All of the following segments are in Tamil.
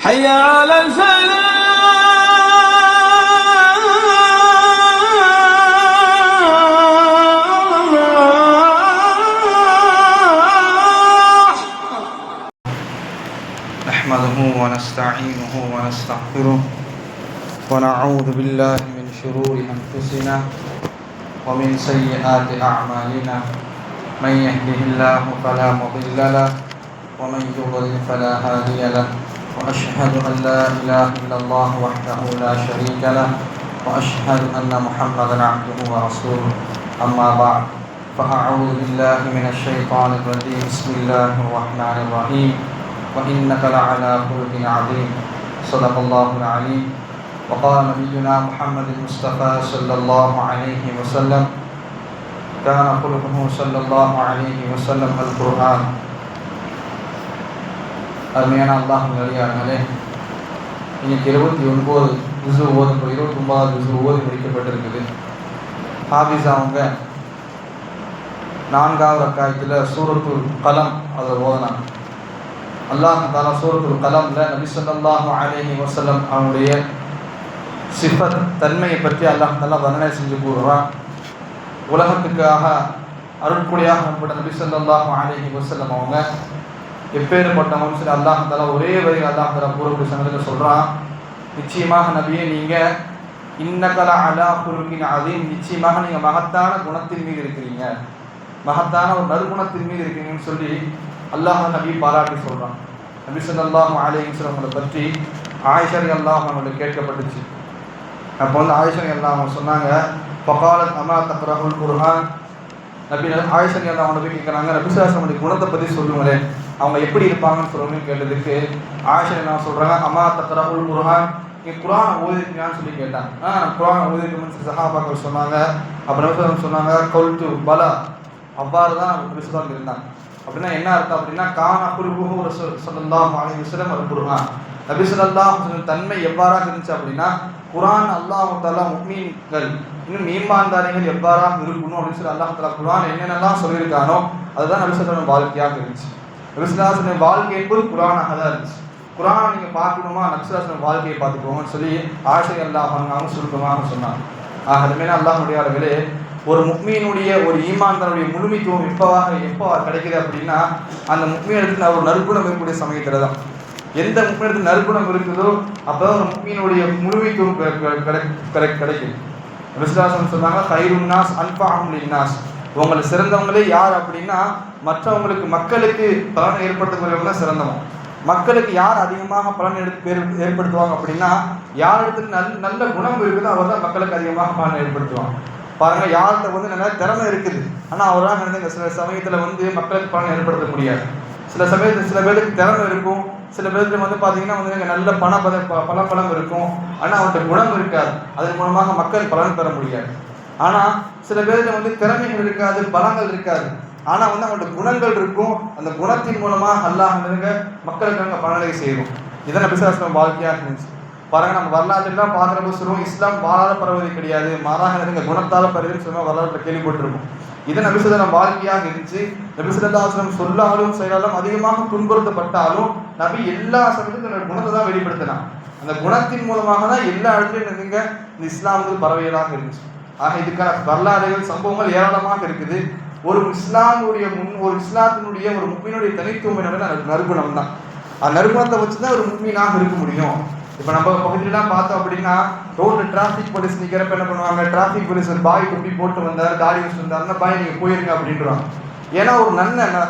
حي على الفلاح. نحمده ونستعينه ونستغفره ونعوذ بالله من شرور أنفسنا ومن سيئات أعمالنا من يهده الله فلا مضل له ومن يضلل فلا هادي له وأشهد أن لا إله إلا الله وحده لا شريك له وأشهد أن محمدا عبده ورسوله أما بعد فأعوذ بالله من الشيطان الرجيم بسم الله الرحمن الرحيم وإنك لعلى خلق عظيم صدق الله العليم وقال نبينا محمد المصطفى صلى الله عليه وسلم كان خلقه صلى الله عليه وسلم القرآن. அருமையான அல்லாஹ் நல்லடியார்களே, இன்னைக்கு 29 ஜுஸு ஓதி 29வது ஜுஸு ஓதி முடிக்கப்பட்டிருக்குது. ஹாஃபிஸ் அவங்க 4வது ரக்காயத்தில் சூரத்துல் கலம் அதை ஓதனாங்க. அல்லாஹ் தஆலா சூரத்துல் கலம்ல நபி ஸல்லல்லாஹு அலைஹி வஸல்லம் அவருடைய சிஃபத் தன்மையை பற்றி அல்லாஹ் தஆலா வர்ணனை செஞ்சு கூறுறான். உலகத்துக்காக அருட்கொடையாக அனுப்பப்பட்ட நபி ஸல்லல்லாஹு அலைஹி வஸல்லம் அவங்க எப்பேற்பட்டவங்க சொல்லி அல்லாஹ் தஆலா ஒரே வரியில் அல்லாஹ் தஆலா கூறக்கூடிய சமயத்தில் சொல்கிறான், நிச்சயமாக நபியே நீங்கள் இன்னக லஅலா குலுகின் அதீம், நிச்சயமாக நீங்கள் மகத்தான குணத்தின் மீது இருக்கிறீங்க, மகத்தான ஒரு நற்குணத்தின் மீது இருக்கிறீங்கன்னு சொல்லி அல்லாஹ் நபி பாராட்டி சொல்கிறான். நபி ஸல்லல்லாஹு அலைஹி வஸல்லம் அவங்களை பற்றி ஆயிஷா ரலியல்லாஹு அவங்களுக்கு கேட்கப்பட்டுச்சு. அப்போ ஆயிஷா ரலியல்லாஹு அவங்க சொன்னாங்க, ஃபகாலத் அமா தக்ரஹுல் குர்ஆன். நபி ஆயிஷா ரலியல்லாஹு அவங்க போய் கேட்குறாங்க, நபி ஸல்லல்லாஹு அலைஹி வஸல்லம் குணத்தை பற்றி சொல்லுங்களேன், அவங்க எப்படி இருப்பாங்கன்னு சொல்லுங்கன்னு கேட்டதுக்கு ஆயிஷா ரலியல்லாஹு சொல்கிறாங்க, அமா தக்ரஹுல் குர்ஆன், நீ குர்ஆனை ஓதிருக்கீங்கன்னு சொல்லி கேட்டாங்க. நான் குர்ஆனை ஓதிருக்கேன்னு சஹாபாக்கள் சொன்னாங்க. அப்போ நபி ஸல்லல்லாஹு சொன்னாங்க, கௌல்து பலா, அவ்வாறு தான் நபி ஸல்லல்லாஹு இருந்தாங்க. அப்படின்னா என்ன அர்த்தம் அப்படின்னா, கான குல்ஹு ரசூல் ஸல்லல்லாஹு அலைஹி வஸல்லம் அல் குர்ஆன், நபி ஸல்லல்லாஹு அலைஹி வஸல்லம் தன்மை எவ்வாறாக இருந்துச்சு அப்படின்னா, குர்ஆன் அல்லாஹ் தஆலா முஃமின்கள் இன்னும் ஈமான்தாரிகள் எவ்வாறாக இருக்கணும் அப்படின்னு சொல்லி அல்லாஹ் தஆலா குர்ஆன் என்னென்னலாம் சொல்லியிருக்கானோ அதுதான் நபி ஸல்லல்லாஹு அலைஹி வஸல்லம் வாழ்க்கையாக இருந்துச்சு. நபி ஸல்லல்லாஹு அலைஹி வஸல்லம் வாழ்க்கை என்பது குர்ஆனாக தான் இருந்துச்சு. குர்ஆனை நீங்கள் பார்க்கணுமா, நபி ஸல்லல்லாஹு அலைஹி வஸல்லம் வாழ்க்கையை பார்த்துக்கோங்கன்னு சொல்லி ஆயிஷா ரலியல்லாஹு அன்ஹா சுருக்கமாக சொன்னாங்க. ஆகவே அல்லாஹ்வுடைய ஒரு முஃமினுடைய ஒரு ஈமான்தாருடைய முழுமைத்துவம் எப்போ கிடைக்குது அப்படின்னா, அந்த முஃமினுக்கு ஒரு நற்குணம் இருக்கக்கூடிய சமயத்தில் தான். எந்த முஃமினுக்கு நற்குணம் இருக்குதோ அப்போ ஒரு முஃமினுடைய முழுமைத்துவம் கிடைக்கும். ரசூலுல்லாஹி சொன்னாங்க, கைருன் நாஸ் அன்ஃபஅஹும் லின்னாஸ், உங்களை சிறந்தவங்களே யார் அப்படின்னா மற்றவங்களுக்கு மக்களுக்கு பலனை ஏற்படுத்தக்கூடியவங்க தான் சிறந்தவங்க. மக்களுக்கு யார் அதிகமாக பலன் ஏற்படுத்துவாங்க அப்படின்னா, யார் இடத்துக்கு நல்ல குணம் இருக்குதோ அவர் தான் மக்களுக்கு அதிகமாக பலனை ஏற்படுத்துவாங்க. பாருங்க, யார்கிட்ட நல்ல திறமை இருக்குது, ஆனால் அவராக நடந்துங்க சில சமயத்தில் மக்களுக்கு பலன் ஏற்படுத்த முடியாது. சில சமயத்தில் சில பேருக்கு திறமை இருக்கும், சில பேருக்கு பார்த்தீங்கன்னா நல்ல பலம் இருக்கும், ஆனால் அவர்கிட்ட குணம் இருக்காது, அதன் மூலமாக மக்கள் பலன் பெற முடியாது. ஆனால் சில பேருக்கு திறமைகள் இருக்காது, பலங்கள் இருக்காது, ஆனால் அவங்கள்ட்ட குணங்கள் இருக்கும், அந்த குணத்தின் மூலமாக அல்லாஹ் மக்களுக்கு பலனை செய்வோம். இதை நபி ஸல்லல்லாஹு அலைஹி வஸல்லம் வாழ்க்கையாக இருந்துச்சு. பாருங்க, நம்ம வரலாற்றுலாம் பார்க்குறப்ப சொல்லுவோம் இஸ்லாம் வாழாத பரவுவது கிடையாது, மாறாக குணத்தால் பரவுதுன்னு சொன்னால் வரலாற்றை கேள்விப்பட்டிருக்கும். இதை நபி ஸல்லல்லாஹு அலைஹி வஸல்லம் வாழ்க்கையாக இருந்துச்சு. நபி ஸல்லல்லாஹு அலைஹி வஸல்லம் சொல்லாலும் செயலாலும் அதிகமாக துன்புறுத்தப்பட்டாலும் நபி எல்லா சமயத்துக்கும் தன்னோட குணத்தை தான் வெளிப்படுத்தினான். அந்த குணத்தின் மூலமாக தான் எல்லா இடத்துலையும் இந்த இஸ்லாமுக்கு பரவியலாக இருந்துச்சு. ஆக இதுக்கான வரலாறுகள் சம்பவங்கள் ஏராளமாக இருக்குது. ஒரு இஸ்லாத்தினுடைய ஒரு முஃமினுடைய தனித்துவம் என்னன்னா நற்குணம் தான். அந்த நற்குணத்தை வச்சு தான் ஒரு முஃமினாக இருக்க முடியும். இப்போ நம்ம பகுதியிலாம் பார்த்தோம் அப்படின்னா, ரோட்டில் டிராஃபிக் போலீஸ் நிற்கிறப்ப என்ன பண்ணுவாங்க, டிராஃபிக் போலீஸ் ஒரு பாய் தொப்பி போட்டு வந்தார், தாடி வச்சு வந்தாருன்னா பாய் நீங்கள் போயிருங்க அப்படின்றாங்க. ஏன்னா ஒரு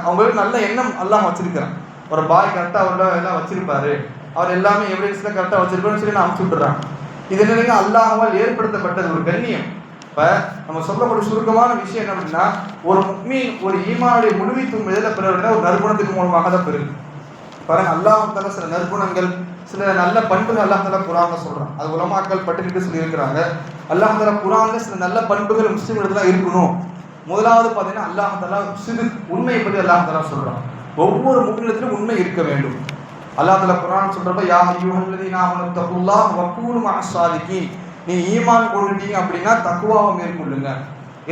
அவங்களுக்கு நல்ல எண்ணம் எல்லாம் வச்சிருக்கிறான். ஒரு பாய் கரெக்டாக அவரோட எல்லாம் வச்சிருப்பாரு, அவர் எல்லாமே எவிடன்ஸ்ல கரெக்டாக வச்சிருப்பாருன்னு சொல்லி நான் அனுப்பிச்சு விட்டுறாங்க. இது என்னங்க அல்லாஹ்வால் ஏற்படுத்தப்பட்டது ஒரு கண்ணியம். இப்போ நம்ம சொல்லக்கூடிய சுருக்கமான விஷயம் என்ன அப்படின்னா, ஒரு முஃமின் ஒரு ஈமானுடைய முழுமைத்துவம் எதில் பெறுவதுன்னா ஒரு நற்குணத்தின் மூலமாக தான் பெறுது. பாருங்க, அல்லாஹ் தஆலா சில நற்குணங்கள் சில நல்ல பண்புகள் அல்லாஹ் தஆலா குர்ஆன்ல சொல்றான். அது உலமாக்கள் பட்டியலிட்டு சொல்லி இருக்கிறாங்க. அல்லாஹ் தஆலா குர்ஆன்ல சில நல்ல பண்புகள் முஸ்லிம்களுக்கு தான் இருக்கணும். முதலாவது பார்த்தீங்கன்னா அல்லாஹ் தஆலா உண்மையை பற்றி அல்லாஹ் தஆலா சொல்றான். ஒவ்வொரு முஃமினிடத்திலும் உண்மை இருக்க வேண்டும். அல்லாஹ் தஆலா குர்ஆன் சொல்றப்ப, யா அய்யுஹல்லதீன ஆமனு தக்குல்லாஹ வகூனு மஅஸ் ஸாதிகீன், நீ ஈமான் கொண்டுட்டீங்க அப்படின்னா தக்வாவை மேற்கொள்ளுங்க.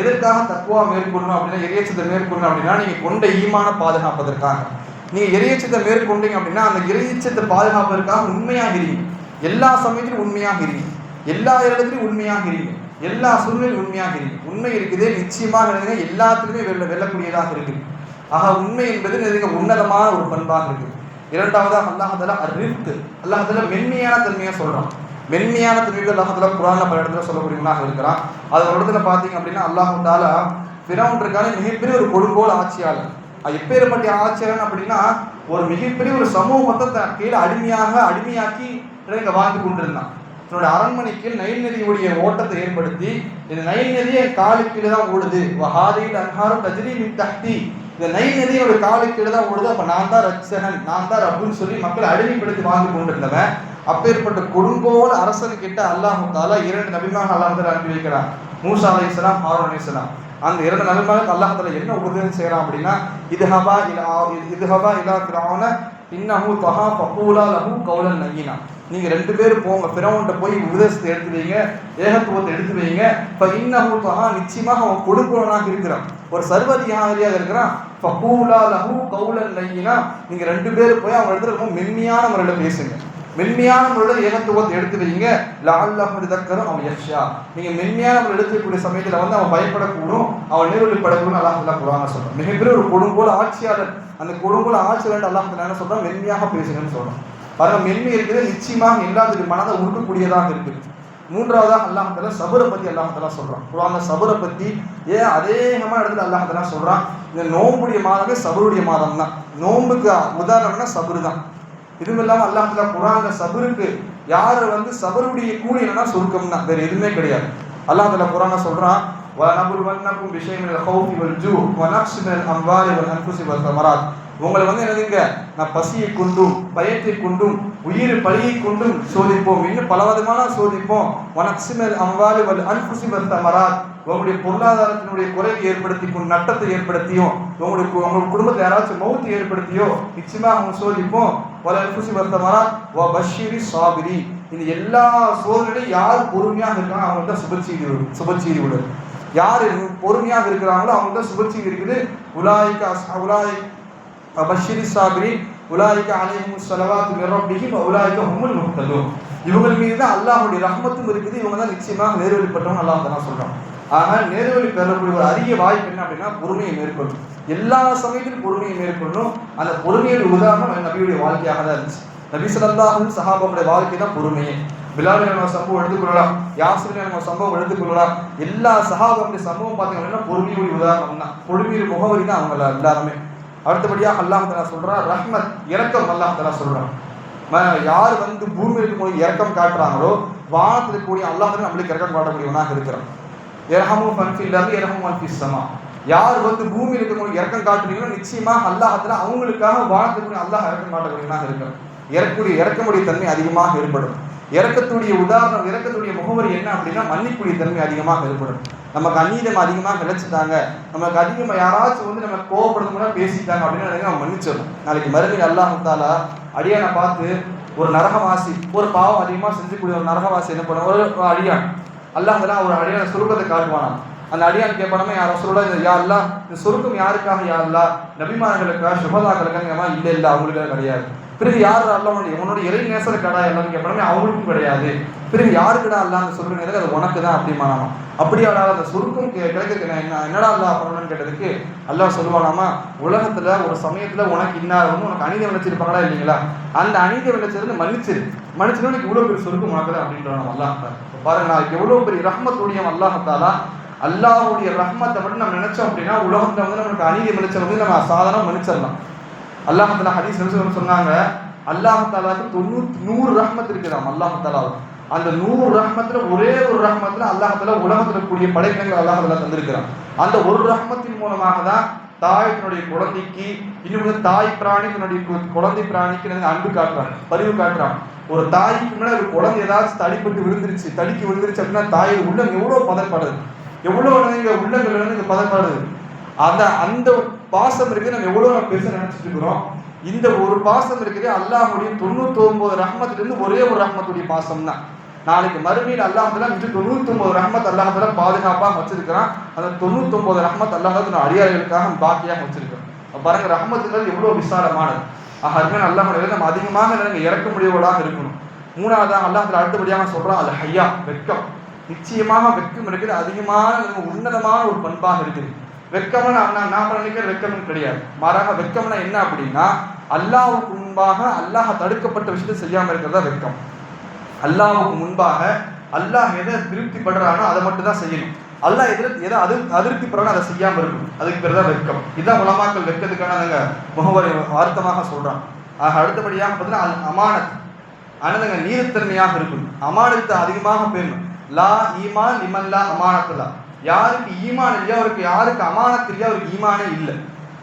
எதற்காக தக்வா மேற்கொள்ளணும் அப்படின்னா, இறையச்சத்தை மேற்கொள்ளணும் அப்படின்னா நீங்கள் கொண்ட ஈமான பாதுகாப்பதற்காக. நீங்க இறையச்சத்தை மேற்கொண்டீங்க அப்படின்னா அந்த இறையச்சத்தை பாதுகாப்பதற்காக உண்மையாக இருங்க. எல்லா சமயத்திலும் உண்மையாக இருங்க, எல்லா இடத்துலையும் உண்மையாக இருங்க, எல்லா சூழ்நிலையும் உண்மையாக இருங்க. உண்மை இருக்குது, நிச்சயமாக இருங்க, எல்லாத்துக்குமே வெல்லக்கூடியதாக இருக்குது. ஆக உண்மை என்பது உன்னதமான ஒரு பண்பாக இருக்குது. இரண்டாவதாக அல்லாஹ் தஆலா அர்ரிஃப்க், அல்லாஹ் தஆலா மென்மையான தன்மையை சொல்றான். மென்மையான தன்மைகள் அல்லாஹ் தஆலா குர்ஆன்ல பல இடத்துல சொல்லக்கூடியவனாக இருக்கிறான். அது ஒரு இடத்துல பார்த்தீங்க அப்படின்னா அல்லாஹ் தஆலா ஃபிரௌன் இருக்கான மிகப்பெரிய ஒரு கொடுங்கோல் ஆட்சியாளர். எப்பேற்பட்ட ஆட்சியாளன் அப்படின்னா ஒரு மிகப்பெரிய ஒரு சமூகத்தை தன் கீழே அடிமையாக்கி வாழ்ந்து கொண்டிருந்தான். தன்னுடைய அரண்மனைக்கு நைல் நதியுடைய ஓட்டத்தை ஏற்படுத்தி, இந்த நைல் நதியை காலுக்கு கீழே தான் ஓடுது, வஹாதில் அன்ஹாரு தஜ்ரி மின் தஹ்தி, இந்த நைல் நதியோட காலுக்கு கீழே தான் ஓடுது, அப்ப நான் தான் ரட்சகன், நான் தான் ரப்புன்னு சொல்லி மக்களை அடிமைப்படுத்தி வாழ்ந்து கொண்டிருந்தவன். அப்பேற்பட்ட கொடுங்கோல் அரசன் கிட்ட அல்லாஹ் தஆலா 2 நபிமார்கள் அல்லாஹ் தஆலா அனுப்பி வைக்கிறான். மூசா அலைஹிஸ்ஸலாம், ஹாரூன் அலைஹிஸ்ஸலாம். அந்த 2 நபிமார்களுக்கு அல்லாஹ் தஆலா என்ன உபதேசம் செய்யறான் அப்படின்னா, இதுஹபா இலா ஃபிரௌன இன்னஹு தஹா ஃபகூலா லஹு கௌலன் லய்யினா, நீங்க 2 பேரும் போங்க, ஃபிரௌன்ட்ட போய் உபதேசத்தை எடுத்து வைங்க, ஏகத்துவத்தை எடுத்து வைங்க. ஃப இன்னஹு தஹா, நிச்சயமாக அவன் கொடுங்கோலனாக இருக்கிறான், ஒரு சர்வதிகாரியாக இருக்கிறான். ஃபகூலா லஹு கௌலன் லய்யினா, நீங்க 2 பேரும் போய் அவன் இடத்துல ரொம்ப மென்மையான முறையில் பேசுங்க, மென்மையான முறையில் ஏகத்துவத்தை எடுத்து வைங்க. லஅல்லஹு யதக்கரு அவ் யக்ஷா, நீங்க மென்மையான முறையில் எடுத்துக்கூடிய சமயத்தில் அவன் பயப்படக்கூடும், அவன் நேர்வழிப்படக்கூடும். அல்லாஹ் தஆலா குர்ஆன்ல சொல்றான். மிகப்பெரிய ஒரு கொடுங்கோல் ஆட்சியாளர், அந்த கொடுங்கோல் ஆட்சியாளர் அல்லாஹ் தஆலா என்ன சொல்றான், மென்மையாக பேசுங்கன்னு சொல்றான். பாருங்க, மென்மை இருக்குது, நிச்சயமாக எல்லாத்துக்கும் மனதை உருக்கக்கூடியதாக இருக்குது. மூன்றாவதாக அல்லாஹ் தஆலா சபரை பத்தி அல்லாஹ் தஆலா சொல்றான். குர்ஆன்ல சபரை பத்தி அதேகமான இடத்துல அல்லாஹ் தஆலா சொல்றான். இந்த நோம்புடைய மாதமே சபருடைய மாதம் தான். நோம்புக்கு உதாரணம்னா சபரு தான். இதுவும் இல்லாமல் அல்லாஹ் தஆலா குர்ஆன்ல சபருக்கு யார் சபருடைய கூலி என்னன்னா சொர்க்கம் தான், வேற எதுவுமே கிடையாது. அல்லாஹ் தஆலா குர்ஆன்ல சொல்றான், வநபுலுவன்னகும் பிஷைஇன் மினல் கௌஃபி வல் ஜூ வ நக்ஸின் மினல் அம்வாலி வல் அன்ஃபுஸி வஸ் ஸமராத், உங்களை என்னதுங்க, நான் பசியை கொண்டும் பயத்தை கொண்டும் உயிர் பலியை கொண்டும் சோதிப்போம், இன்னும் பலவிதமான சோதிப்போம். வனக்ஸின் அம்வாலி வல் அன்ஃபுஸி வஸ் ஸமராத், உங்களுடைய பொருளாதாரத்தினுடைய குறைவை ஏற்படுத்தி நட்டத்தை ஏற்படுத்தியும் உங்களுடைய குடும்பத்தை யாராச்சும் மௌத்து ஏற்படுத்தியோ நிச்சயமாக அவங்க சோதிப்போம். வல் அன்ஃபுஸி வஸ் ஸமராத் வ பஷ்ஷிரி ஸாபிரி, இந்த எல்லா சோதனையும் யார் பொறுமையாக இருக்காங்க அவங்கள்ட்ட சுபச்செய்தி விடு. யார் பொறுமையாக இருக்கிறாங்களோ அவங்கள்ட்ட சுபச்செய்தி இருக்குது. பஷ்ஷிரி ஸாபிரி உலாயிக அலைஹிமுஸ் ஸலவாத்து மிர் ரப்பிஹிம் வ உலாயிக ஹுமுல் முஹ்ததூன், இவங்கள் மீது தான் அல்லாஹ்வுடைய ரஹ்மத்தும் இருக்குது, இவங்க தான் நிச்சயமாக நேர்வழிப்பட்டவங்க அல்லாஹ் தான் சொல்றான். ஆனால் நேர்வழி பெறக்கூடிய ஒரு அரிய வாய்ப்பு என்ன அப்படின்னா பொறுமையை மேற்கொள்ளும். எல்லா சமயத்திலும் பொறுமையை மேற்கொள்ளும். அந்த பொறுமையுடைய உதாரணம் நபியுடைய வாழ்க்கையாக தான் இருந்துச்சு. நபி ஸல்லல்லாஹு அலைஹி வஸல்லம் சஹாபாவுடைய வாழ்க்கை தான் பொறுமையே. பிலால் நம்ம சம்பவம் எடுத்துக்கொள்ளலாம், யாசிர் நம்ம சம்பவம் எடுத்துக்கொள்ளலாம். எல்லா சஹாபாவுடைய சம்பவம் பார்த்தீங்கன்னா பொறுமையுடைய உதாரணம் தான், பொறுமையுடைய முகவரி தான் அவங்க எல்லாருமே. அடுத்தபடியாக அல்லாஹ் தஆலா சொல்றான் ரஹ்மத், இரக்கம். அல்லாஹ் தஆலா சொல்றான், யார் பூமியில் இருக்கக்கூடிய இரக்கம் காட்டுறாங்களோ வானத்தில் இருக்கக்கூடிய அல்லாஹ் தஆலா நம்மளுக்கு இரக்கம் காட்டக்கூடியவனாக இருக்கிறான். யர்ஹமு மன் ஃபில் அர்தி யர்ஹமு மன் ஃபிஸ் ஸமா, யார் பூமியில் இருக்கக்கூடிய இரக்கம் காட்டுறீங்களோ நிச்சயமாக அல்லாஹ் தஆலா அவங்களுக்காக வானத்தில் இருக்கக்கூடிய அல்லாஹ் இரக்கம் காட்டக்கூடியவனாக இருக்கிறான். இறக்கக்கூடிய தன்மை அதிகமாக ஏற்படும். இறக்கத்துடைய உதாரணம், இறக்கத்துடைய முகவரி என்ன அப்படின்னா மன்னிக்கூடிய தன்மை அதிகமாக ஏற்படும். நமக்கு அநீதம் அதிகமாக கிடைச்சிட்டாங்க, நமக்கு அதிகமாக யாராச்சும் நம்ம கோவப்படுத்தணும்னா பேசிட்டாங்க அப்படின்னா நம்ம மன்னிச்சிடணும். நாளைக்கு மறுமையில் அல்லாஹ் தஆலா அடியானை பார்த்து ஒரு நரகவாசி, ஒரு பாவம் அதிகமாக செஞ்சுக்கூடிய ஒரு நரகவாசி என்ன பண்ணுவோம், ஒரு அடியான் அல்லாஹ் தஆலா ஒரு அடியான சுருக்கத்தை காட்டுவானாம். அந்த அடியான் கேட்பானமே, யார் சொல்ல யா அல்லாஹ் இந்த சுருக்கம் யாருக்காக, யா அல்லாஹ் நபிமார்களுக்காக சுபதாக்களுக்காக, இல்லை அவங்களுக்காக கிடையாது. பிறகு யார் அல்லாஹ் உன்னோட இறை நேசருக்கடா எல்லாரும் கேட்பானமே, அவங்களுக்கும் கிடையாது. பிறகு யாருக்குடா அல்லாஹ் அந்த சுருக்கம் கேட்டது, அது உனக்கு தான் அப்படிமானாமா. அப்படியாடா அந்த சுருக்கம் கிடைக்கிறதுக்கு என்னடா அல்லாஹ் பண்ணணும்னு கேட்டதுக்கு அல்லாஹ் சொல்லுவானாமா, உலகத்துல ஒரு சமயத்துல உனக்கு இன்னார் உனக்கு அநீதம் விளைச்சிருப்பாங்களா இல்லைங்களா, அந்த அநீதம் விளைச்சது மன்னிச்சிருந்தா இவ்வளவு பெரிய சுருக்கம் உனக்கு தான் அப்படின்றான் அல்லாஹ். பாருங்க, நாளைக்கு எவ்வளவு பெரிய ரஹ்மத்துடைய அல்லாஹ் தஆலா, அல்லாஹ்வுடைய ரஹ்மத்தை மட்டும் நம்ம நினைச்சோம் அப்படின்னா உலகத்துல நமக்கு அநீதம் விளைச்ச நம்ம சாதாரண மன்னிச்சிடலாம். அல்லாஹ் தஆலா ஹதீஸ் சொன்னாங்க, அல்லாஹ் தஆலாவுக்கு 100 ரஹ்மத் இருக்குதாம். அல்லாஹ் தஆலா அந்த 100 ரஹ்மத்துல ஒரே ஒரு ரஹ்மத்துல அல்லாஹ் தஆலா உலகத்துல கூடிய படைப்பினங்கள் அல்லாஹ் தஆலா தந்திருக்கிறான். அந்த ஒரு ரஹ்மத்தின் மூலமாக தான் தாய் தன்னுடைய குழந்தைக்கு, இன்னும் தாய் பிராணி தன்னுடைய குழந்தை பிராணிக்கு அன்பு காட்டுறான், பரிவு காட்டுறான். ஒரு தாய்க்கு முன்னாடி ஒரு குழந்தை ஏதாச்சும் தடிக்கு விழுந்துருச்சு அப்படின்னா தாய் உள்ளம் எவ்வளவு பதப்படுது, எவ்வளவு உள்ளங்கள் பதப்படுது. அந்த பாசம் இருக்குது, நம்ம எவ்வளவு பெருசா நினைச்சிட்டு இருக்கிறோம். இந்த ஒரு பாசம் இருக்குது அல்லாஹ்வுடைய 99 ரஹ்மத்திலிருந்து ஒரே ஒரு ரஹ்மத்துடைய பாசம் தான். நாளைக்கு மறுமையில் அல்லாஹ் தஆலா 99 ரஹ்மத் அல்லாஹ் தஆலா பாதுகாப்பாக வச்சிருக்கிறான். அந்த 99 ரஹ்மத் அல்லாஹ் தஆலா அடியார்களுக்காக பாக்கியாக வச்சிருக்கிறான். பாருங்க, ரஹ்மத்துகள் எவ்வளவு விசாலமானது. அருமையான அல்லாஹ்வுடைய நம்ம அதிகமாக இறக்க முடியவர்களாக இருக்கணும். மூணாவதாக அல்லாஹ் அடுத்தபடியாக சொல்றான் அது ஹையா, வெட்கம். நிச்சயமாக வெட்கம் இருக்குது, அதிகமான உன்னதமான ஒரு பண்பாக இருக்குது. வெட்கம்னா நாம நினைக்கிற வெட்கம் கிடையாது. மாறாக வெட்கம்னா என்ன அப்படின்னா, அல்லாஹ்வுக்கு முன்பாக அல்லாஹ் தடுக்கப்பட்ட விஷயத்தை செய்யாம இருக்கிறதா வெட்கம். அல்லாஹ்வுக்கு முன்பாக அல்லாஹ் எதை திருப்திப்படுறானோ அதை மட்டும் தான் செய்யணும். அல்லாஹ் எதை அதிருப்தி படுறானோ அதை செய்யாம இருக்கும். அதுக்கு பேர் தான் வெட்கம். இதுதான் உலமாக்கள் வெட்கத்துக்கான முகவரி வார்த்தமாக சொல்றான். அடுத்தபடியாக பார்த்தீங்கன்னா அமானத், ஆனதுங்க நீதித்தன்மையாக இருக்கும். அமானத்தை அதிகமாக பேரணும். லா ஈமான் லிமல்லா அமானத்துல்லா, யாருக்கு ஈமான் இல்லையா அவருக்கு, யாருக்கு அமானத் இல்லையா அவருக்கு ஈமானே இல்லை.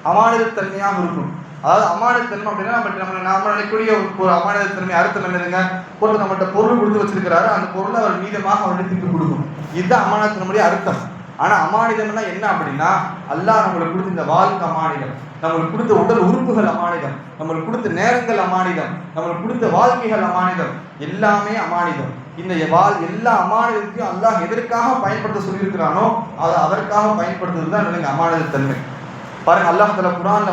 அமானத்தன்மையாக இருக்கும். அதாவது அமானத்தன்மை அப்படின்னா நம்ம நினைக்கக்கூடிய ஒரு அமானத்தன்மை அர்த்தம் என்னதுங்க, ஒரு நம்மகிட்ட பொருள் கொடுத்து வச்சிருக்கிறாரு, அந்த பொருளை அவர் மீதமாக அவருடைய திருப்பி கொடுக்கும். இதுதான் அமானத்தினுடைய அர்த்தம். ஆனா அமானிதம்னா என்ன அப்படின்னா, அல்லாஹ் நம்மளுக்கு கொடுத்த இந்த வாழ்க்கை அமானிதம், நம்மளுக்கு கொடுத்த உடல் உறுப்புகள் அமானிதம், நம்மளுக்கு கொடுத்த நேரங்கள் அமானிதம், நம்மளுக்கு கொடுத்த வாழ்க்கைகள் அமானிதம், எல்லாமே அமானிதம். இந்த எல்லா அமானிதத்தையும் அல்லாஹ் எதற்காக பயன்படுத்த சொல்லியிருக்கிறானோ அதை அதற்காக பயன்படுத்துறது தான் அமானிதத்தன்மை. பாருங்க, அல்லாஹ் தஆலா குர்ஆன்ல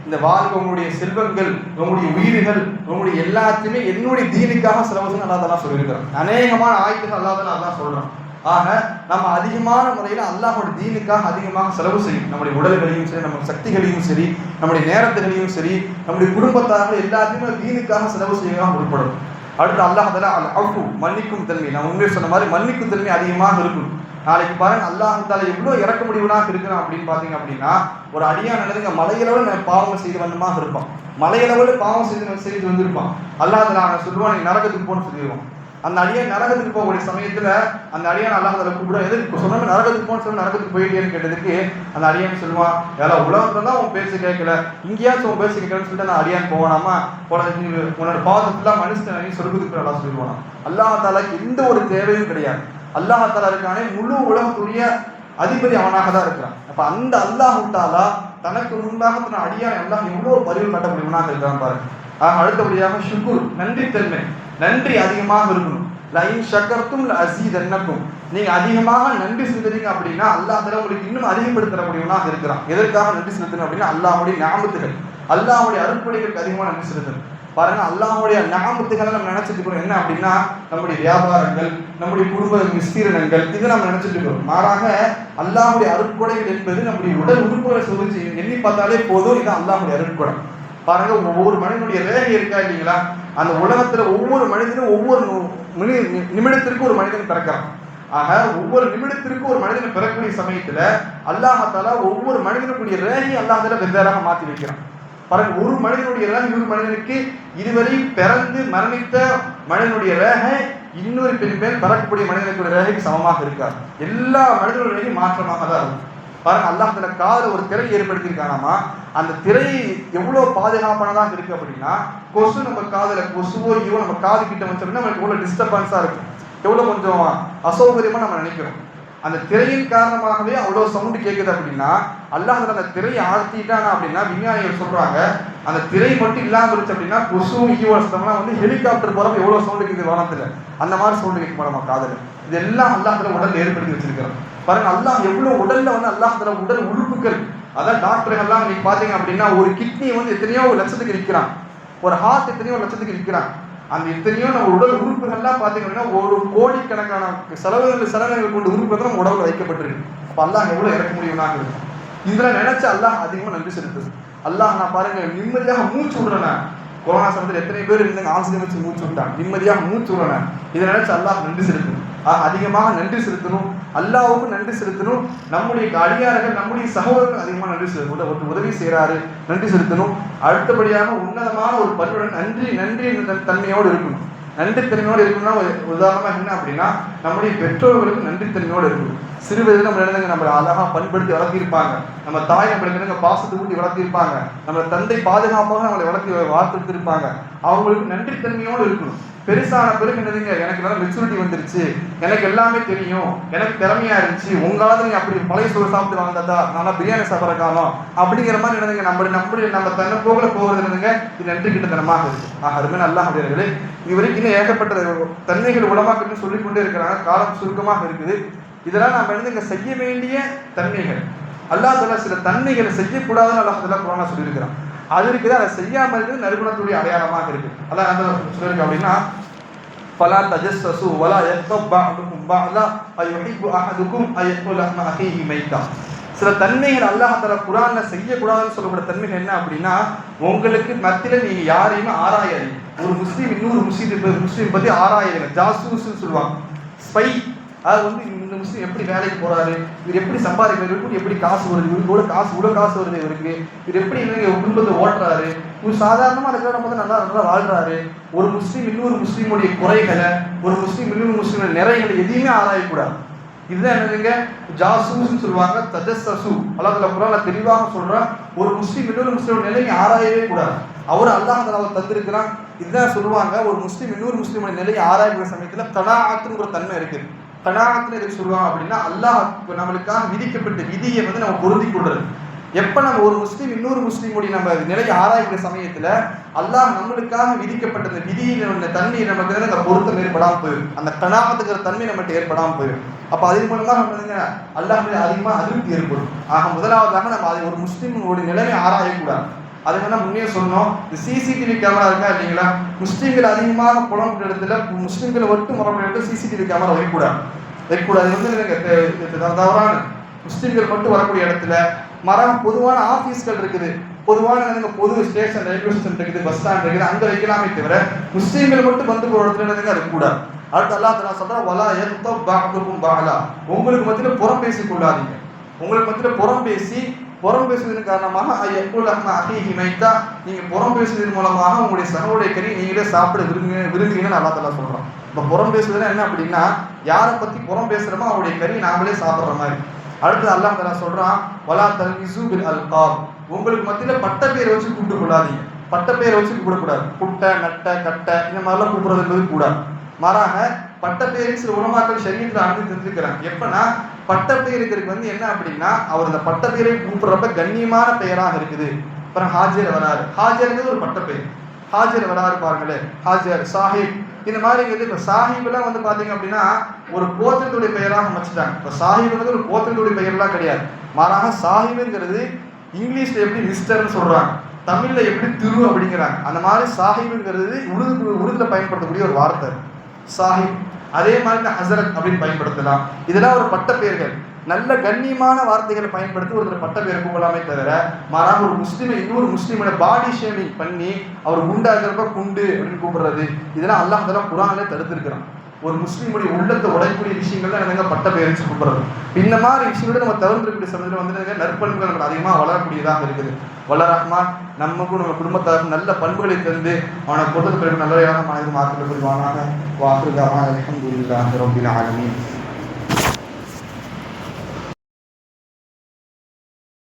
இந்த வாழ்க்கை, உங்களுடைய செல்வங்கள், உங்களுடைய உயிர்கள், உங்களுடைய எல்லாத்தையுமே என்னுடைய தீனுக்காக செலவு செய்ய அல்லாஹ் தஆலா சொல்லியிருக்கிறான். அநேகமான ஆயத்துகள் அல்லாஹ் தஆலா அதான் சொல்றான். ஆக நம்ம அதிகமான முறையில் அல்லாஹ்வுடைய தீனுக்காக அதிகமாக செலவு செய்யும். நம்முடைய உடல்களையும் சரி, நம்ம சக்திகளையும் சரி, நம்முடைய நேரத்தையும் சரி, நம்முடைய குடும்பத்தார்கள் எல்லாத்தையுமே தீனுக்காக செலவு செய்ய முற்படும். அடுத்து அல்லாஹ் தஆலா அல் அஃபு, மன்னிக்கும் தன்மை. நான் உண்மையை சொன்ன மாதிரி மன்னிக்கும் தன்மை அதிகமாக இருக்கும். நாளைக்கு பாருங்க, அல்லாஹ் தஆலா எவ்வளவு இறக்க முடிவுனாக இருக்கிறான் அப்படின்னு பாத்தீங்க அப்படின்னா, ஒரு அடியான் நல்லதுங்க மலையளவில் பாவம் செய்து வந்தமாக இருப்பான், மலையளவில் பாவம் செய்து வந்திருப்பான். அல்லாஹ் தஆலா சொல்லுவான் நரகத்துக்கு போன்னு சொல்லிடுவான். அந்த அடியான் நரகத்துக்கு போகக்கூடிய சமயத்துல அந்த அடியான் அல்லாஹ் தஆலா கூப்பிட, எதுக்கு சொன்ன நரகத்துக்கு போன்னு சொல்லி நரகத்துக்கு போயிட்டேன்னு கேட்டதுக்கு அந்த அடியான் சொல்லுவான், ஏன்னா உலகத்துல தான் உன் பேச்சு கேட்கல, இங்கேயாச்சும் உன் பேச்சு கேட்கலன்னு சொல்லிட்டு அந்த அடியான் போவானாமா, உன்னோட பாவத்துக்குலாம் மனுஷன் சொர்க்கத்துக்கு அல்லாஹ் சொல்லிடுவானா. அல்லாஹ் தஆலாக்கு எந்த ஒரு தேவையும் கிடையாது. அல்லாஹ் தஆலா இருக்கானே முழு உலகத்துடைய அதிபதி அவனாக தான் இருக்கிறான். அப்ப அந்த அல்லாஹ் தஆலா தனக்கு முன்பாக தன் அடியான் அல்லாஹ் எவ்வளவு பரிவு காட்ட முடியும்னாக இருக்கான் பாருங்க. அடுத்தபடியாக ஷுக்குர், நன்றித்தன்மை. நன்றி அதிகமாக இருக்கணும். லைன் ஷக்கர்த்தும் லஅஸீதன்னக்கும், நீங்க அதிகமாக நன்றி செலுத்துறீங்க அப்படின்னா அல்லாஹ் தஆலா உங்களுக்கு இன்னும் அதிகப்படுத்த முடியும்னாக இருக்கிறான். எதற்காக நன்றி செலுத்தணும் அப்படின்னா, அல்லாஹ்வுடைய நிஅமத்துகள், அல்லாஹ்வுடைய அருட்கொடைகளுக்கு அதிகமாக நன்றி செலுத்தணும். பாருங்க, அல்லாஹ்வுடைய நிஅமத்துகளை நம்ம நினைச்சிட்டு இருக்கிறோம் என்ன அப்படின்னா, நம்முடைய வியாபாரங்கள், நம்முடைய குடும்ப விஸ்தீரணங்கள், இது நம்ம நினைச்சிட்டு இருக்கிறோம். மாறாக அல்லாஹ்வுடைய அருட்கொடைகள் என்பது நம்முடைய உடல் உறுப்புகளை சோதிச்சு எண்ணி பார்த்தாலே போதும், இது அல்லாஹ்வுடைய அருட்கொடை. பாருங்க, ஒவ்வொரு மனிதனுடைய ரேகை இருக்கா இல்லைங்களா, அந்த உலகத்துல ஒவ்வொரு மனிதனும் ஒவ்வொரு நிமிடத்திற்கு ஒரு மனிதன் பிறக்கிறான். ஆக ஒவ்வொரு நிமிடத்திற்கு ஒரு மனிதன் பிறக்கக்கூடிய சமயத்துல அல்லாஹ் தஆலா ஒவ்வொரு மனிதனுடைய ரேகையை அல்லாஹ் தஆலா வெவ்வேறாக மாற்றி வைக்கிறான். பாருங்க, ஒரு மனிதனுடைய ரேகை இன்னொரு மனிதனுக்கு இதுவரை பிறந்து மரணித்த மனிதனுடைய ரேகை இன்னொரு பெண் பிறக்கக்கூடிய மனிதனுடைய ரேகைக்கு சமமாக இருக்காது. எல்லா மனிதனுடைய ரேகை மாற்றமாக தான் இருக்கும். பாருங்க, அல்லாஹ் தஆலா காதுல ஒரு திரை ஏற்படுத்தியிருக்கானாமா, அந்த திரை எவ்வளவு பாதுகாப்பானதாக இருக்கு அப்படின்னா, கொசு நம்ம காதுல கொசுவோ ஈவோ நம்ம காது கிட்ட வச்சோம்னா நமக்கு எவ்வளவு டிஸ்டர்பன்ஸா இருக்கும், எவ்வளவு கொஞ்சம் அசௌகரியமா நம்ம நினைக்கிறோம். அந்த திரையின் காரணமாகவே அவ்வளவு சவுண்டு கேட்குது அப்படின்னா, அல்லாஹ் அந்த திரையை ஆழ்த்திட்டானா அப்படின்னா, விஞ்ஞானிகள் சொல்றாங்க அந்த திரை மட்டும் இல்லாமல் இருந்துச்சு அப்படின்னா கொசுவும் ஈவோ சத்தம்னா ஹெலிகாப்டர் போறப்ப எவ்வளவு சவுண்டு கேட்குது வானத்துல, அந்த மாதிரி சவுண்டு கேட்க நம்ம காதுல. இதெல்லாம் அல்லாஹ் தஆலா உடல் ஏற்படுத்தி வச்சிருக்கிறோம். பாருங்க, அல்லாஹ் எவ்வளவு உடல்ல அல்லாஹ் தஆலா உடல் உறுப்புகள், அதான் டாக்டர்கள்லாம் நீங்க பாத்தீங்க அப்படின்னா, ஒரு கிட்னி எத்தனையோ லட்சத்துக்கு விற்கிறான், ஒரு ஹார்ட் எத்தனையோ லட்சத்துக்கு விற்கிறான். அந்த எத்தனையோ நம்ம உடல் உறுப்புகள்லாம் பாத்தீங்க அப்படின்னா ஒரு கோடிக்கணக்கான செலவுகள் கொண்டு உறுப்புகள் நம்ம உடம்புல வைக்கப்பட்டிருக்கு. அப்ப அல்லாஹ் எவ்வளவு இறக்க முடியும்னா இருக்கும். இதுல நினைச்சு அல்லாஹ் அதிகமா நன்றி செலுத்துது. அல்லாஹ் நான் பாருங்க நிம்மதியாக மூச்சு விடுறேன். கொரோனா சமயத்தில் எத்தனை பேர் இருந்தாங்க ஆக்சிஜன் வச்சு மூச்சு விட்டாங்க, நிம்மதியாக மூச்சு விடுறேன். இதை நினைச்சு அல்லாஹ் நன்றி செலுத்தணும். அதிகமாக நன்றி செலுத்தணும், அல்லாஹ்வுக்கு நன்றி செலுத்தணும். நம்முடைய அடியார்கள், நம்முடைய சகோதரர்கள் அதிகமாக நன்றி செலுத்தணும், உதவி செய்யறாரு, நன்றி செலுத்தணும். அடுத்தபடியாக உன்னதமான ஒரு பண்புடன் நன்றி தன்மையோடு இருக்கணும். நன்றித்தன்மையோடு இருக்கணும்னா உதாரணமாக என்ன அப்படின்னா, நம்முடைய பெற்றோர்களுக்கு நன்றித்தன்மையோடு இருக்கணும். சிறு வயதில் நம்ம அழகா பண்படுத்தி வளர்த்திருப்பாங்க, நம்ம தாய் நம்மளுக்கு பாசத்தை ஊட்டி வளர்த்திருப்பாங்க, நம்ம தந்தை பாதுகாப்பாக நம்மளை வளர்த்திருப்பாங்க. அவங்களுக்கு நன்றித்தன்மையோடு இருக்கணும். பெருசான பிறகு என்னதுங்க, எனக்கு நல்லா மெச்சூரிட்டி வந்துருச்சு, எனக்கு எல்லாமே தெரியும், எனக்கு திறமையா இருந்துச்சு, உங்களாவது நீங்க அப்படி பழைய சோறு சாப்பிட்டு வாழ்ந்ததா, நல்லா பிரியாணி சாப்பிட்ற காலம் அப்படிங்கிற மாதிரி என்னதுங்க, நம்ம தன்னை போகல போகிறது என்னதுங்க, இது நன்றி கிட்டத்தனமாக இருக்கு. அருமையான அல்லாஹ் அப்படிங்கிறது இதுவரைக்கும் இன்னும் ஏகப்பட்ட தன்மைகள் உலமாக்கன்னு சொல்லிக் கொண்டே இருக்கிறாங்க. காலம் சுருக்கமாக இருக்குது. இதெல்லாம் நம்ம இங்க செய்ய வேண்டிய தன்மைகள். அல்லாஹ் தஆலா சில தன்மைகளை செய்யக்கூடாதுன்னு அல்லாஹ் தஆலா குர்ஆன்ல சொல்லியிருக்கிறான். அது இருக்குது, அதை செய்யாமல் இருக்கிறது நறுமணத்துடைய அடையாளமாக இருக்கு. அல்லாஹ் அந்த சொல்லியிருக்கு அப்படின்னா ஃபலா தஜஸ்ஸஸு வலா யக்தப் பஅதுக்கும் பஅதா அயுஹிப்பு அஹதுக்கும் அயக்குல லஹ்ம அஹீஹி மைத்தா. சில தன்மைகள் அல்லாஹ் தஆலா குர்ஆன்ல செய்யக்கூடாதுன்னு சொல்லக்கூடிய தன்மைகள் என்ன அப்படின்னா, உங்களுக்கு மத்தியில நீங்க யாரையுமே ஆராயாதீங்க. ஒரு முஸ்லீம் இன்னொரு முஸ்லீம் பத்தி ஆராயாதீங்க. ஜாசூஸ்ன்னு சொல்லுவாங்க, ஸ்பை. அது வந்து இந்த முஸ்லீம் எப்படி வேலைக்கு போறாரு, இவர் எப்படி சம்பாதிக்கிறாரு, இவருக்கு எப்படி காசு வருது, இவரோட காசு வருது இவருக்கு, இவர் எப்படி குடும்பத்தை ஓட்டுறாரு, இவர் சாதாரணமா இருக்கிற போது நல்லா நல்லா வாழ்றாரு. ஒரு முஸ்லீம் இன்னொரு முஸ்லீமுடைய குறைகளை, ஒரு முஸ்லீம் இன்னொரு முஸ்லீமுடைய நிறைகளை எதையுமே ஆராயக்கூடாது. இதுதான் என்னதுங்க, ஜாசூஸ்ன்னு சொல்லுவாங்க, தஜஸ்ஸஸு. அல்லாஹ் தஆலா குர்ஆன்ல தெளிவாக சொல்றான், ஒரு முஸ்லீம் இன்னொரு முஸ்லீமுடைய நிலையை ஆராயவே கூடாது. அவர் அல்லாஹ் தஆலா தந்திருக்கிறான். இதுதான் சொல்லுவாங்க, ஒரு முஸ்லீம் இன்னொரு முஸ்லீமுடைய நிலையை ஆராயக்கூடிய சமயத்தில் கனாஅத்துங்கிற ஒரு தன்மை இருக்குது. கனாஅத்துன்னு எதுக்கு சொல்லுவாங்க அப்படின்னா, அல்லாஹ் நம்மளுக்காக விதிக்கப்பட்ட விதியை வந்து நம்ம பொருந்தி கொள்றது. எப்ப நம்ம ஒரு முஸ்லீம் இன்னொரு முஸ்லீமுடைய நம்ம நிலையை ஆராயக்கூடிய சமயத்துல அல்லாஹ் நம்மளுக்காக விதிக்கப்பட்ட அந்த விதியின் தன்மை நமக்கு அந்த பொருத்தம் ஏற்படாமல் போயிடும். அந்த கனாஅத்துங்கிற தன்மை நம்மகிட்ட ஏற்படாமல் போயிடும். அப்ப அதன் மூலமாக நம்ம அல்லாஹ் மீது அதிகமா அதிருப்தி ஏற்படும். ஆக முதலாவதாக நம்ம அதை ஒரு முஸ்லீமுடைய நிலையை ஆராயக்கூடாது. அது வேணா முன்னே சொன்னோம், இந்த சிசிடிவி கேமரா இருக்கா இல்லைங்களா, முஸ்லீம்கள் அதிகமாக புலம்புற இடத்துல முஸ்லீம்களை மட்டும் முறப்பட இடத்துல சிசிடிவி கேமரா வைக்கக்கூடாது. இது வந்து தவறான. முஸ்லீம்கள் மட்டும் வரக்கூடிய இடத்துல பொதுவான ஆபீஸ்கள் இருக்குது, பொதுவான பொது ஸ்டேஷன், ரயில்வே ஸ்டேஷன் இருக்குது, பஸ் ஸ்டாண்ட் இருக்குது, அங்க வைக்கலாமே தவிர முஸ்லீம்கள் மட்டும் வந்து போற இடத்துல அது கூடாது. அடுத்து அல்லாஹ் தஆலா சொல்றா, வலா யக்தப் பஅதுக்கும் பஅலா. உங்களுக்கு மத்தியில புறம் பேசிக் கொள்ளாதீங்க. உங்களுக்கு மத்தியில புறம் பேசுவதன் காரணமாக அயக்குல லஹ்ம அஹீஹி மைத்தா, நீங்க புறம் பேசுவதன் மூலமாக உங்களுடைய சகோதரிய கறி நீங்களே சாப்பிட விரும்புகிறீங்கன்னு அல்லாஹ் தஆலா சொல்றான். இப்ப புறம் பேசுவதுன்னா என்ன அப்படின்னா, யாரை பத்தி புறம் பேசுறோமோ அவருடைய கறி நாமளே சாப்பிடுற மாதிரி. அடுத்து அல்லாஹ் தஆலா சொல்றான், வலா தல்மிஸு பில் அல்காப். உங்களுக்கு மத்தியில பட்ட பேரை வச்சு கூப்பிட்டு கொள்ளாதீங்க. பட்ட பேரை வச்சு கூப்பிடக்கூடாது. குட்டை, நட்டை, கட்டை இந்த மாதிரிலாம் கூப்பிடுறது என்பது கூடாது. மாறாக பட்ட பேருக்கு சில உலமாக்கள் ஷரியத்துல தெரிஞ்சுக்கிறாங்க. எப்பன்னா பட்ட பேருக்கு வந்து என்ன அப்படின்னா, அவர் அந்த பட்ட பேரை கூப்பிடுறப்ப கண்ணியமான பெயராக இருக்குது. அப்புறம் ஹாஜர் வராரு, ஹாஜர்ங்கிறது ஒரு பட்ட பெயர். ஹாஜர் வராரு பாருங்களேன், ஹாஜர், சாஹிப், இந்த மாதிரி. இப்ப சாஹிப் எல்லாம் வந்து பாத்தீங்க அப்படின்னா ஒரு கோத்திரத்துடைய பெயராக அமைச்சிட்டாங்க. இப்ப சாஹிப்ங்கிறது ஒரு கோத்திரத்துடைய பெயர்லாம் கிடையாது. மாறாக சாஹிப்ங்கிறது இங்கிலீஷ்ல எப்படி மிஸ்டர்னு சொல்றாங்க, தமிழ்ல எப்படி திரு அப்படிங்கிறாங்க. அந்த மாதிரி சாஹிப்ங்கிறது உருதுல பயன்படுத்தக்கூடிய ஒரு வார்த்தை சாஹிப். அதே மாதிரி ஹசரத் அப்படின்னு பயன்படுத்தலாம். இதெல்லாம் ஒரு பட்ட பெயர்கள். நல்ல கண்ணியமான வார்த்தைகளை பயன்படுத்தி ஒருத்தர் பட்ட பெயர் கூப்பிடலாமே தவிர, மாறாக ஒரு முஸ்லீமை இன்னொரு முஸ்லீமோட பாடி ஷேமிங் பண்ணி அவர் குண்டாகிறப்ப குண்டு அப்படின்னு கூப்பிடுறது, இதெல்லாம் அல்லாஹ் தஆலா குர்ஆன்ல தடுத்திருக்கிறான். ஒரு முஸ்லீமுடைய உள்ளத்தை உடையக்கூடிய விஷயங்கள்ல என்னங்க பட்ட பெயர் வச்சு கூப்பிடுறது. இந்த மாதிரி விஷயங்களோட நம்ம தவிர்த்துக்கூடிய சமயத்தில் வந்து நற்பண்புகள் நமக்கு அதிகமாக வளரக்கூடியதாக இருக்குது. வல்ல ரஹ்மான் நமக்கும் நம்ம குடும்பத்தாருக்கும் நல்ல பண்புகளை தந்து அவனை கொடுத்த பிறகு நல்லவையாக மனதில் மாற்றிக் கொள்வானாக. வாஹிரு தஅவானா அல்ஹம்துலில்லாஹி ரப்பில் ஆலமீன்.